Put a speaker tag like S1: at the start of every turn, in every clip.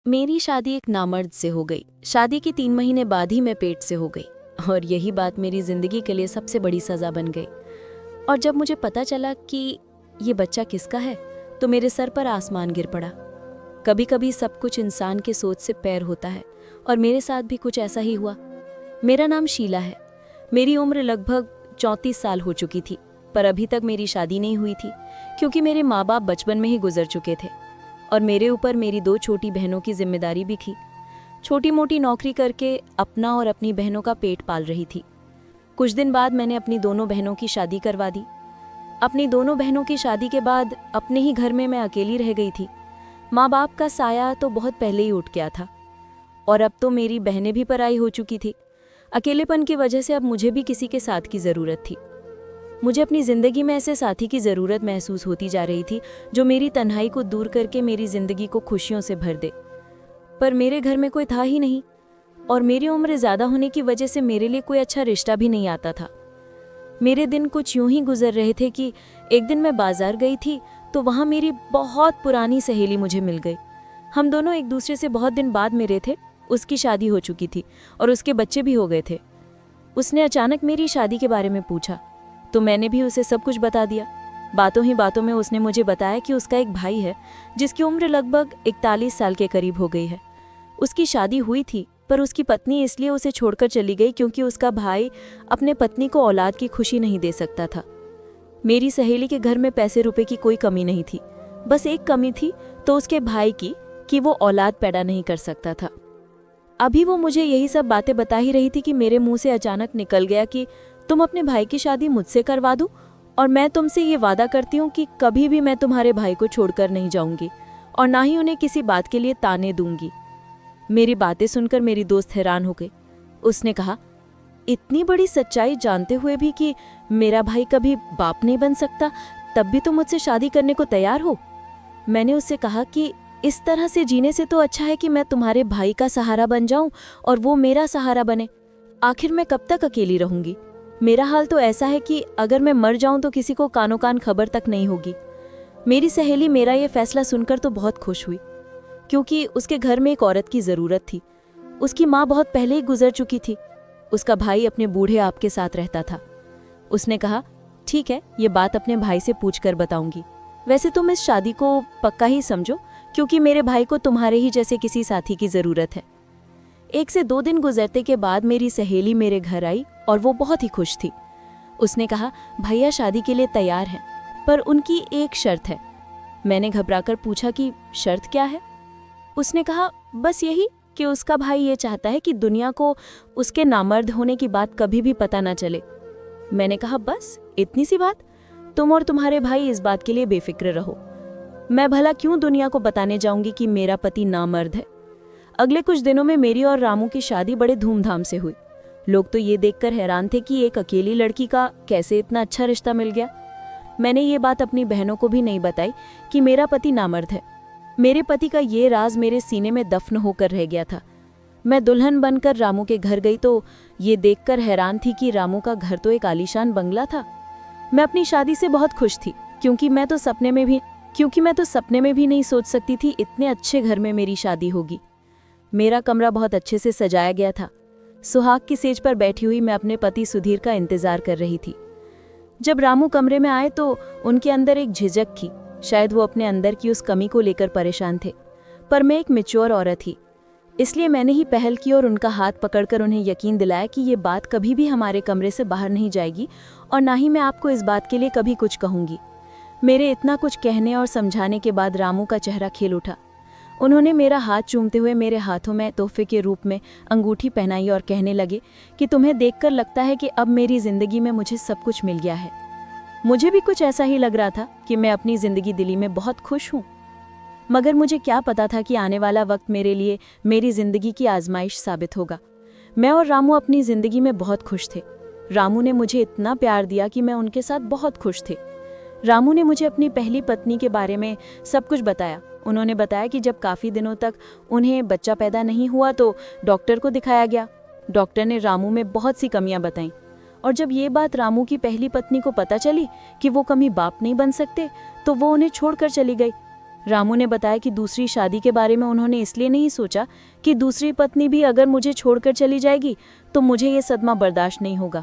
S1: मेरी शादी एक नामर्द से हो गई। शादी के 3 महीने बाद ही मैं पेट से हो गई और यही बात मेरी जिंदगी के लिए सबसे बड़ी सजा बन गई। और जब मुझे पता चला कि ये बच्चा किसका है तो मेरे सर पर आसमान गिर पड़ा। कभी कभी सब कुछ इंसान के सोच से पैर होता है और मेरे साथ भी कुछ ऐसा ही हुआ। मेरा नाम शीला है। मेरी उम्र लगभग 34 साल हो चुकी थी, पर अभी तक मेरी शादी नहीं हुई थी क्योंकि मेरे माँ बाप बचपन में ही गुजर चुके थे और मेरे ऊपर मेरी 2 छोटी बहनों की जिम्मेदारी भी थी। छोटी मोटी नौकरी करके अपना और अपनी बहनों का पेट पाल रही थी। कुछ दिन बाद मैंने अपनी दोनों बहनों की शादी करवा दी। अपनी दोनों बहनों की शादी के बाद अपने ही घर में मैं अकेली रह गई थी। माँ बाप का साया तो बहुत पहले ही उठ गया था और अब तो मेरी बहनें भी पराई हो चुकी थी। अकेलेपन की वजह से अब मुझे भी किसी के साथ की ज़रूरत थी। मुझे अपनी ज़िंदगी में ऐसे साथी की ज़रूरत महसूस होती जा रही थी जो मेरी तन्हाई को दूर करके मेरी ज़िंदगी को खुशियों से भर दे। पर मेरे घर में कोई था ही नहीं और मेरी उम्र ज़्यादा होने की वजह से मेरे लिए कोई अच्छा रिश्ता भी नहीं आता था। मेरे दिन कुछ यूं ही गुजर रहे थे कि एक दिन मैं बाजार गई थी तो वहाँ मेरी बहुत पुरानी सहेली मुझे मिल गई। हम दोनों एक दूसरे से बहुत दिन बाद मिले थे। उसकी शादी हो चुकी थी और उसके बच्चे भी हो गए थे। उसने अचानक मेरी शादी के बारे में पूछा तो मैंने भी उसे सब कुछ बता दिया। बातों ही बातों में उसने मुझे बताया कि उसका एक भाई है जिसकी उम्र लगभग 41 साल के करीब हो गई है। उसकी शादी हुई थी पर उसकी पत्नी इसलिए उसे छोड़कर चली गई क्योंकि उसका भाई अपने पत्नी को औलाद की खुशी नहीं दे सकता था। मेरी सहेली के घर में पैसे रुपए की कोई कमी नहीं थी, बस एक कमी थी तो उसके भाई की कि वो औलाद पैदा नहीं कर सकता था। अभी वो मुझे यही सब बातें बता ही रही थी कि मेरे मुंह से अचानक निकल गया कि तुम अपने भाई की शादी मुझसे करवा दो और मैं तुमसे ये वादा करती हूँ कि कभी भी मैं तुम्हारे भाई को छोड़कर नहीं जाऊंगी और ना ही उन्हें किसी बात के लिए ताने दूंगी। मेरी बातें सुनकर मेरी दोस्त हैरान हो गई। उसने कहा, इतनी बड़ी सच्चाई जानते हुए भी कि मेरा भाई कभी बाप नहीं बन सकता, तब भी तुम मुझसे शादी करने को तैयार हो? मैंने उससे कहा कि इस तरह से जीने से तो अच्छा है कि मैं तुम्हारे भाई का सहारा बन जाऊं और वो मेरा सहारा बने। आखिर मैं कब तक अकेली रहूंगी? मेरा हाल तो ऐसा है कि अगर मैं मर जाऊं तो किसी को कानो कान खबर तक नहीं होगी। मेरी सहेली मेरा ये फैसला सुनकर तो बहुत खुश हुई क्योंकि उसके घर में एक औरत की ज़रूरत थी। उसकी माँ बहुत पहले ही गुजर चुकी थी। उसका भाई अपने बूढ़े आप के साथ रहता था। उसने कहा, ठीक है, ये बात अपने भाई से पूछ कर बताऊंगी। वैसे तुम इस शादी को पक्का ही समझो क्योंकि मेरे भाई को तुम्हारे ही जैसे किसी साथी की ज़रूरत है। 1 से 2 दिन गुजरते के बाद मेरी सहेली मेरे घर आई और वो बहुत ही खुश थी। उसने कहा, भैया शादी के लिए तैयार हैं, पर उनकी एक शर्त है। मैंने घबराकर पूछा कि शर्त क्या है? उसने कहा, बस यही कि उसका भाई ये चाहता है कि दुनिया को उसके नामर्द होने की बात कभी भी पता ना चले। मैंने कहा, बस इतनी सी बात? तुम और तुम्हारे भाई इस बात के लिए बेफिक्र रहो। मैं भला क्यों दुनिया को बताने जाऊंगी कि मेरा पति नामर्द है। अगले कुछ दिनों में मेरी और रामू की शादी बड़े धूमधाम से हुई। लोग तो ये देखकर हैरान थे कि एक अकेली लड़की का कैसे इतना अच्छा रिश्ता मिल गया। मैंने ये बात अपनी बहनों को भी नहीं बताई कि मेरा पति नामर्द है। मेरे पति का ये राज मेरे सीने में दफन होकर रह गया था। मैं दुल्हन बनकर रामू के घर गई तो ये देखकर हैरान थी कि रामू का घर तो एक आलीशान बंगला था। मैं अपनी शादी से बहुत खुश थी क्योंकि मैं तो सपने में भी नहीं सोच सकती थी इतने अच्छे घर में मेरी शादी होगी। मेरा कमरा बहुत अच्छे से सजाया गया था। सुहाग की सेज पर बैठी हुई मैं अपने पति सुधीर का इंतजार कर रही थी। जब रामू कमरे में आए तो उनके अंदर एक झिझक थी। शायद वो अपने अंदर की उस कमी को लेकर परेशान थे, पर मैं एक मैच्योर औरत थी, इसलिए मैंने ही पहल की और उनका हाथ पकड़कर उन्हें यकीन दिलाया कि ये बात कभी भी हमारे कमरे से बाहर नहीं जाएगी और ना ही मैं आपको इस बात के लिए कभी कुछ कहूँगी। मेरे इतना कुछ कहने और समझाने के बाद रामू का चेहरा खिल उठा। उन्होंने मेरा हाथ चूमते हुए मेरे हाथों में तोहफे के रूप में अंगूठी पहनाई और कहने लगे कि तुम्हें देखकर लगता है कि अब मेरी ज़िंदगी में मुझे सब कुछ मिल गया है। मुझे भी कुछ ऐसा ही लग रहा था कि मैं अपनी ज़िंदगी दिली में बहुत खुश हूँ, मगर मुझे क्या पता था कि आने वाला वक्त मेरे लिए मेरी ज़िंदगी की आजमाइश साबित होगा। मैं और रामू अपनी ज़िंदगी में बहुत खुश थे। रामू ने मुझे इतना प्यार दिया कि मैं उनके साथ बहुत खुश थी। रामू ने मुझे अपनी पहली पत्नी के बारे में सब कुछ बताया। उन्होंने बताया कि जब काफ़ी दिनों तक उन्हें बच्चा पैदा नहीं हुआ तो डॉक्टर को दिखाया गया। डॉक्टर ने रामू में बहुत सी कमियां बताईं और जब ये बात रामू की पहली पत्नी को पता चली कि वो कभी बाप नहीं बन सकते तो वो उन्हें छोड़कर चली गई। रामू ने बताया कि दूसरी शादी के बारे में उन्होंने इसलिए नहीं सोचा कि दूसरी पत्नी भी अगर मुझे छोड़कर चली जाएगी तो मुझे ये सदमा बर्दाश्त नहीं होगा।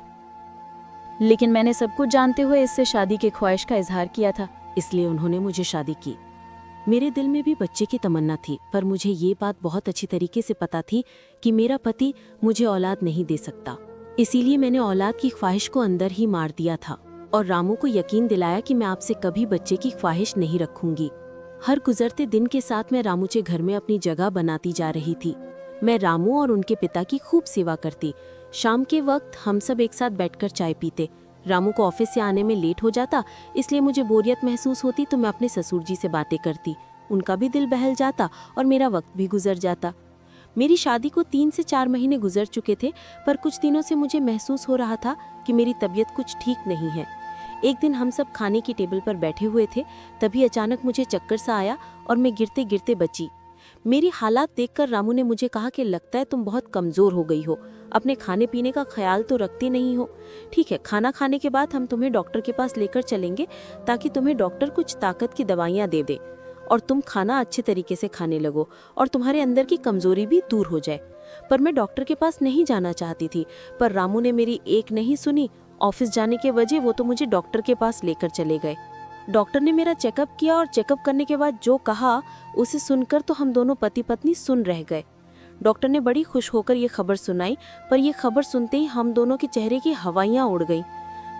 S1: लेकिन मैंने सब कुछ जानते हुए इससे शादी की ख्वाहिश का इजहार किया था, इसलिए उन्होंने मुझे शादी की। मेरे दिल में भी बच्चे की तमन्ना थी, पर मुझे ये बात बहुत अच्छी तरीके से पता थी कि मेरा पति मुझे औलाद नहीं दे सकता। इसीलिए मैंने औलाद की ख्वाहिश को अंदर ही मार दिया था और रामू को यकीन दिलाया कि मैं आपसे कभी बच्चे की ख्वाहिश नहीं रखूंगी। हर गुजरते दिन के साथ मैं रामूचे घर में अपनी जगह बनाती जा रही थी। मैं रामू और उनके पिता की खूब सेवा करती। शाम के वक्त हम सब एक साथ बैठकर चाय पीते। रामू को ऑफिस से आने में लेट हो जाता, इसलिए मुझे बोरियत महसूस होती तो मैं अपने ससुर जी से बातें करती। उनका भी दिल बहल जाता और मेरा वक्त भी गुजर जाता। मेरी शादी को 3 से 4 महीने गुजर चुके थे, पर कुछ दिनों से मुझे महसूस हो रहा था कि मेरी तबीयत कुछ ठीक नहीं है। एक दिन हम सब खाने की टेबल पर बैठे हुए थे, तभी अचानक मुझे चक्कर सा आया और मैं गिरते गिरते बची। मेरी हालात देखकर रामू ने मुझे कहा कि लगता है तुम बहुत कमज़ोर हो गई हो, अपने खाने पीने का ख्याल तो रखती नहीं हो। ठीक है, खाना खाने के बाद हम तुम्हें डॉक्टर के पास लेकर चलेंगे ताकि तुम्हें डॉक्टर कुछ ताकत की दवाइयाँ दे दे और तुम खाना अच्छे तरीके से खाने लगो और तुम्हारे अंदर की कमज़ोरी भी दूर हो जाए। पर मैं डॉक्टर के पास नहीं जाना चाहती थी, पर रामू ने मेरी एक नहीं सुनी। ऑफिस जाने के वजह वो तो मुझे डॉक्टर के पास लेकर चले गए। डॉक्टर ने मेरा चेकअप किया और चेकअप करने के बाद जो कहा उसे सुनकर तो हम दोनों पति पत्नी सुन रह गए। डॉक्टर ने बड़ी खुश होकर ये खबर सुनाई, पर यह खबर सुनते ही हम दोनों के चेहरे की हवाइयाँ उड़ गईं।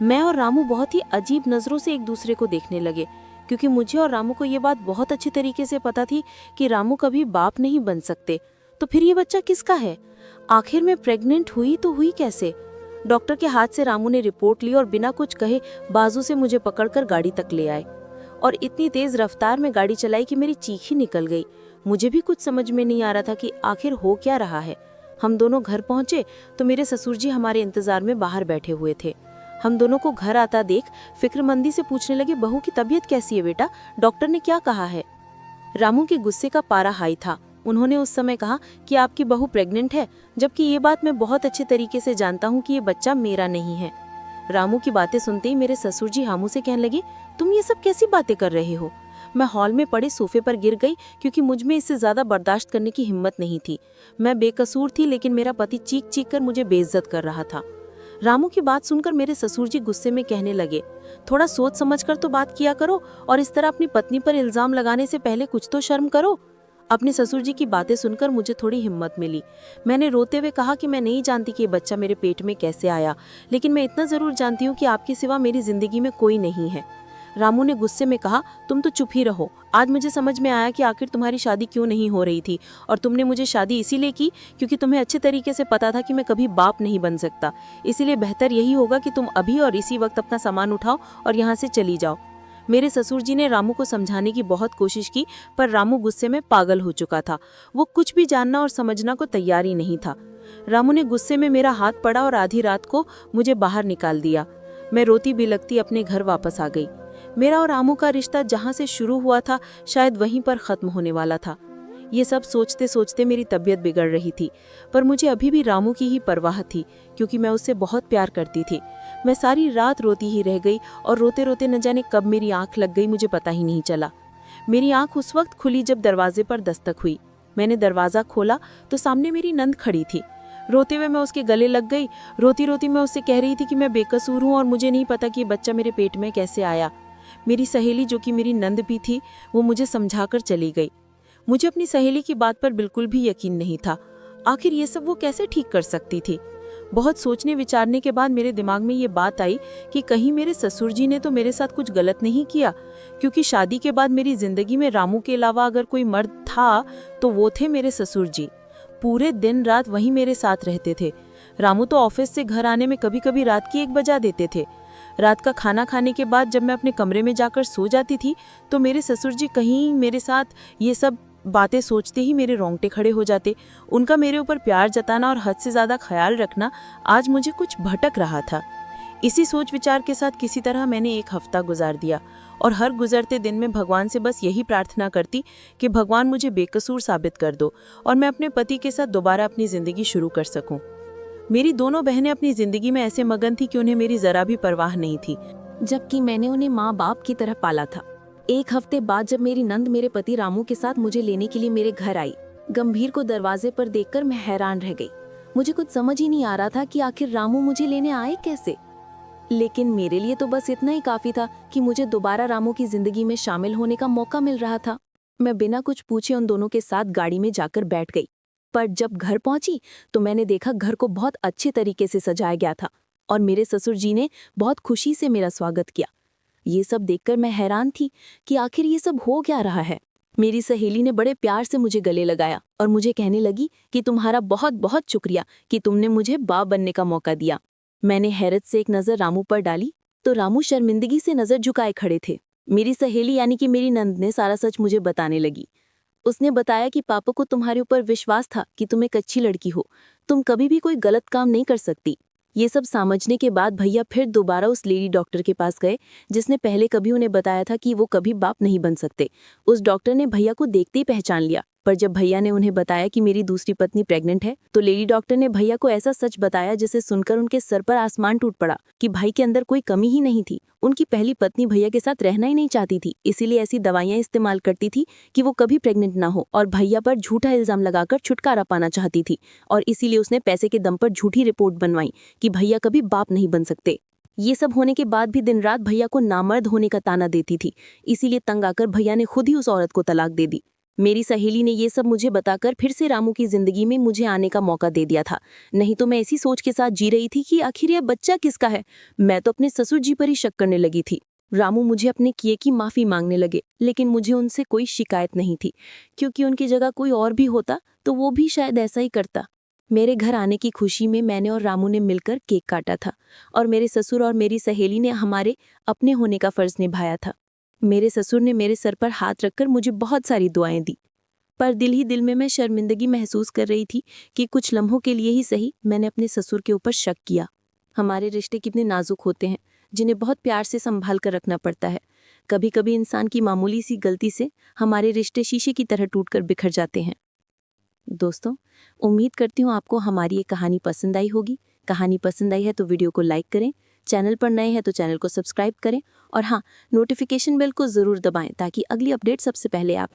S1: मैं और रामू बहुत ही अजीब नज़रों से एक दूसरे को देखने लगे, क्योंकि मुझे और रामू को ये बात बहुत अच्छी तरीके से पता थी कि रामू कभी बाप नहीं बन सकते। तो फिर ये बच्चा किसका है? आखिर में प्रेग्नेंट हुई तो हुई कैसे? डॉक्टर के हाथ से रामू ने रिपोर्ट ली और बिना कुछ कहे बाजू से मुझे पकड़कर गाड़ी तक ले आए और इतनी तेज रफ्तार में गाड़ी चलाई कि मेरी चीख ही निकल गई। मुझे भी कुछ समझ में नहीं आ रहा था कि आखिर हो क्या रहा है। हम दोनों घर पहुंचे तो मेरे ससुर जी हमारे इंतजार में बाहर बैठे हुए थे। हम दोनों को घर आता देख फिक्रमंदी से पूछने लगे, बहू की तबीयत कैसी है बेटा, डॉक्टर ने क्या कहा है? रामू के गुस्से का पारा हाई था। उन्होंने उस समय कहा कि आपकी बहू प्रेग्नेंट है, जबकि ये बात मैं बहुत अच्छे तरीके से जानता हूँ कि ये बच्चा मेरा नहीं है। रामू की बातें सुनते ही मेरे ससुर जी रामू से कहने लगे, तुम ये सब कैसी बातें कर रहे हो? मैं हॉल में पड़े सोफे पर गिर गई, क्योंकि मुझ में इससे ज्यादा बर्दाश्त करने की हिम्मत नहीं थी। मैं बेकसूर थी, लेकिन मेरा पति चीख चीख कर मुझे बेइज्जत कर रहा था। रामू की बात सुनकर मेरे ससुर जी गुस्से में कहने लगे, थोड़ा सोच समझकर तो बात किया करो और इस तरह अपनी पत्नी पर इल्जाम लगाने से पहले कुछ तो शर्म करो। अपने ससुर जी की बातें सुनकर मुझे थोड़ी हिम्मत मिली। मैंने रोते हुए कहा कि मैं नहीं जानती कि ये बच्चा मेरे पेट में कैसे आया, लेकिन मैं इतना जरूर जानती हूँ कि आपके सिवा मेरी जिंदगी में कोई नहीं है। रामू ने गुस्से में कहा, तुम तो चुप ही रहो। आज मुझे समझ में आया कि आखिर तुम्हारी शादी क्यों नहीं हो रही थी, और तुमने मुझे शादी इसीलिए की क्योंकि तुम्हें अच्छे तरीके से पता था कि मैं कभी बाप नहीं बन सकता। इसीलिए बेहतर यही होगा कि तुम अभी और इसी वक्त अपना सामान उठाओ और यहाँ से चली जाओ। मेरे ससुर जी ने रामू को समझाने की बहुत कोशिश की, पर रामू गुस्से में पागल हो चुका था। वो कुछ भी जानना और समझना को तैयार ही नहीं था। रामू ने गुस्से में मेरा हाथ पड़ा और आधी रात को मुझे बाहर निकाल दिया। मैं रोती बिलखती अपने घर वापस आ गई। मेरा और रामू का रिश्ता जहाँ से शुरू हुआ था शायद वहीं पर खत्म होने वाला था। ये सब सोचते सोचते मेरी तबीयत बिगड़ रही थी, पर मुझे अभी भी रामू की ही परवाह थी, क्योंकि मैं उससे बहुत प्यार करती थी। मैं सारी रात रोती ही रह गई और रोते रोते न जाने कब मेरी आंख लग गई, मुझे पता ही नहीं चला। मेरी आंख उस वक्त खुली जब दरवाजे पर दस्तक हुई। मैंने दरवाज़ा खोला तो सामने मेरी नंद खड़ी थी। रोते हुए मैं उसके गले लग गई। रोती रोती मैं उससे कह रही थी कि मैं बेकसूर हूँ और मुझे नहीं पता कि ये बच्चा मेरे पेट में कैसे आया। मेरी सहेली, जो कि मेरी नंद भी थी, वो मुझे समझाकर चली गई। मुझे अपनी सहेली की बात पर बिल्कुल भी यकीन नहीं था। आखिर ये सब वो कैसे ठीक कर सकती थी? बहुत सोचने विचारने के बाद मेरे दिमाग में ये बात आई कि कहीं मेरे ससुर जी ने तो मेरे साथ कुछ गलत नहीं किया, क्योंकि शादी के बाद मेरी जिंदगी में रामू के अलावा अगर कोई मर्द था तो वो थे मेरे ससुर जी। पूरे दिन रात वहीं मेरे साथ रहते थे। रामू तो ऑफिस से घर आने में कभी कभी रात की 1 बजा देते थे। रात का खाना खाने के बाद जब मैं अपने कमरे में जाकर सो जाती थी तो मेरे ससुर जी कहीं मेरे साथ ये सब बातें सोचते ही मेरे रोंगटे खड़े हो जाते। उनका मेरे ऊपर प्यार जताना और हद से ज़्यादा ख्याल रखना आज मुझे कुछ भटक रहा था। इसी सोच विचार के साथ किसी तरह मैंने 1 हफ्ता गुजार दिया और हर गुजरते दिन में भगवान से बस यही प्रार्थना करती कि भगवान मुझे बेकसूर साबित कर दो और मैं अपने पति के साथ दोबारा अपनी ज़िंदगी शुरू कर सकूं। मेरी दोनों बहनें अपनी ज़िंदगी में ऐसे मगन थी कि उन्हें मेरी ज़रा भी परवाह नहीं थी, जबकि मैंने उन्हें माँ बाप की तरह पाला था।
S2: एक हफ्ते बाद जब मेरी नंद मेरे पति रामू के साथ मुझे लेने के लिए मेरे घर आई, गंभीर को दरवाजे पर देखकर मैं हैरान रह गई। मुझे कुछ समझ ही नहीं आ रहा था कि आखिर रामू मुझे लेने आए कैसे। लेकिन मेरे लिए तो बस इतना ही काफी था कि मुझे दोबारा रामू की जिंदगी में शामिल होने का मौका मिल रहा था। मैं बिना कुछ पूछे उन दोनों के साथ गाड़ी में जाकर बैठ गई। पर जब घर पहुंची तो मैंने देखा घर को बहुत अच्छे तरीके से सजाया गया था और मेरे ससुर जी ने बहुत खुशी से मेरा स्वागत किया। ये सब देखकर मैं हैरान थी कि आखिर ये सब हो क्या रहा है। मेरी सहेली ने बड़े प्यार से मुझे गले लगाया और मुझे कहने लगी कि तुम्हारा बहुत बहुत शुक्रिया कि तुमने मुझे बाप बनने का मौका दिया। मैंने हैरत से एक नज़र रामू पर डाली तो रामू शर्मिंदगी से नज़र झुकाए खड़े थे। मेरी सहेली यानी कि मेरी नंद ने सारा सच मुझे बताने लगी। उसने बताया कि पापा को तुम्हारे ऊपर विश्वास था कि तुम एक अच्छी लड़की हो, तुम कभी भी कोई गलत काम नहीं कर सकती। ये सब समझने के बाद भैया फिर दोबारा उस लेडी डॉक्टर के पास गए जिसने पहले कभी उन्हें बताया था कि वो कभी बाप नहीं बन सकते। उस डॉक्टर ने भैया को देखते ही पहचान लिया, पर जब भैया ने उन्हें बताया कि मेरी दूसरी पत्नी प्रेग्नेंट है तो लेडी डॉक्टर ने भैया को ऐसा सच बताया जिसे सुनकर उनके सर पर आसमान टूट पड़ा कि भाई के अंदर कोई कमी ही नहीं थी। उनकी पहली पत्नी भैया के साथ रहना ही नहीं चाहती थी, इसीलिए ऐसी दवाइयां इस्तेमाल करती थी कि वो कभी प्रेग्नेंट ना हो, और भैया पर झूठा इल्जाम लगाकर छुटकारा पाना चाहती थी। और इसीलिए उसने पैसे के दम पर झूठी रिपोर्ट बनवाई कि भैया कभी बाप नहीं बन सकते। ये सब होने के बाद भी दिन रात भैया को नामर्द होने का ताना देती थी, इसीलिए तंग आकर भैया ने खुद ही उस औरत को तलाक दे दी। मेरी सहेली ने ये सब मुझे बताकर फिर से रामू की जिंदगी में मुझे आने का मौका दे दिया था, नहीं तो मैं ऐसी सोच के साथ जी रही थी कि आखिर यह बच्चा किसका है। मैं तो अपने ससुर जी पर ही शक करने लगी थी। रामू मुझे अपने किए की माफी मांगने लगे, लेकिन मुझे उनसे कोई शिकायत नहीं थी, क्योंकि उनकी जगह कोई और भी होता तो वो भी शायद ऐसा ही करता। मेरे घर आने की खुशी में मैंने और रामू ने मिलकर केक काटा था और मेरे ससुर और मेरी सहेली ने हमारे अपने होने का फर्ज निभाया था। मेरे ससुर ने मेरे सर पर हाथ रखकर मुझे बहुत सारी दुआएं दी, पर दिल ही दिल में मैं शर्मिंदगी महसूस कर रही थी कि कुछ लम्हों के लिए ही सही मैंने अपने ससुर के ऊपर शक किया। हमारे रिश्ते कितने नाजुक होते हैं, जिन्हें बहुत प्यार से संभाल कर रखना पड़ता है। कभी कभी इंसान की मामूली सी गलती से हमारे रिश्ते शीशे की तरह टूटकर बिखर जाते हैं। दोस्तों, उम्मीद करती हूँ आपको हमारी ये कहानी पसंद आई होगी। कहानी पसंद आई है तो वीडियो को लाइक करें, चैनल पर नए हैं तो चैनल को सब्सक्राइब करें और हाँ, नोटिफिकेशन बेल को ज़रूर दबाएं ताकि अगली अपडेट सबसे पहले आप